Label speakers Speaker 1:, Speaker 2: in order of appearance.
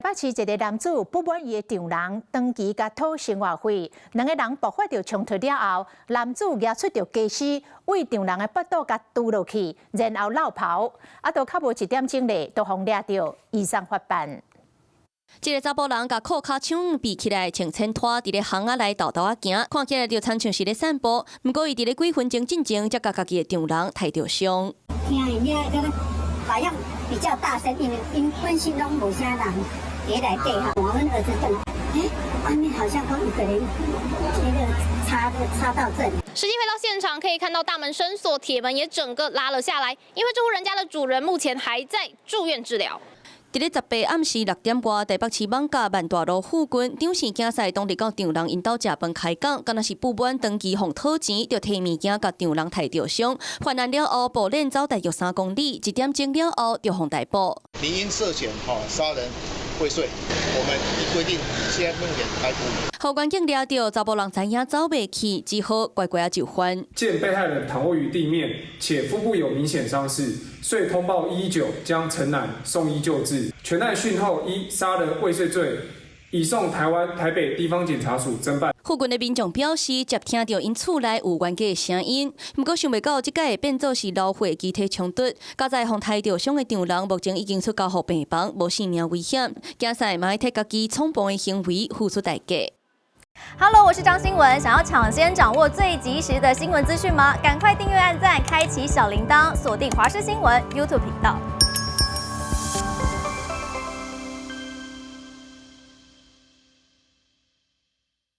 Speaker 1: 北市一個男子不滿意的丈人長期甲討生活費，兩個人爆發着衝突了後，男子拿出着家私為丈人的腹肚甲堵落去，然後落跑，就較無1點鐘咧，就互抓着，移送法辦。
Speaker 2: 一個查甫人甲褲骹搶閉起來，穿襯拖佇咧巷仔內豆豆仔行，看起來就親像是咧散步。不過伊佇咧幾分鐘進前，才甲家己的丈人抬着傷。
Speaker 3: 聽人家好像比較大聲，因分析攏無啥人佇內底哈。我們兒子講，外面好像都一個人，插到這裡。
Speaker 4: 實際回到現場，可以看到大門深鎖，鐵門也整個拉了下來，因為這戶人家的主人目前還在住院治療。在
Speaker 2: 18暗時6點外，台北市艋舺萬大路附近，長線競賽當日到丈人因兜食飯開講，敢若是不滿長期互討錢，就摕物件甲丈人抬着傷，犯案了後步練走大約3公里，1點鐘了後就互逮捕。
Speaker 5: 你因涉嫌殺人未遂，我們依規定現在目前開捕。
Speaker 2: 後員警抓到查甫人知影走袂去，只好乖乖啊就範。見
Speaker 6: 被害人躺臥於地面，且腹部有明顯傷勢，遂通報119，將陳男送醫救治。全案訊後依殺人未遂罪，移送台北地方檢察署偵辦。
Speaker 2: 附近的民眾表示，接聽到因厝內有冤家的聲音，不過想袂到這個會變做是老伙集體衝突。加在互抬着傷的丈人，目前已經出交予病房，無性命危險。競賽嘛要替家己闖蕩的行為付出代價。
Speaker 7: Hello， 我是張新文。想要搶先掌握最及時的新聞資訊嗎？趕快訂閱、按讚、開啟小鈴鐺，鎖定華視新聞 YouTube 頻道。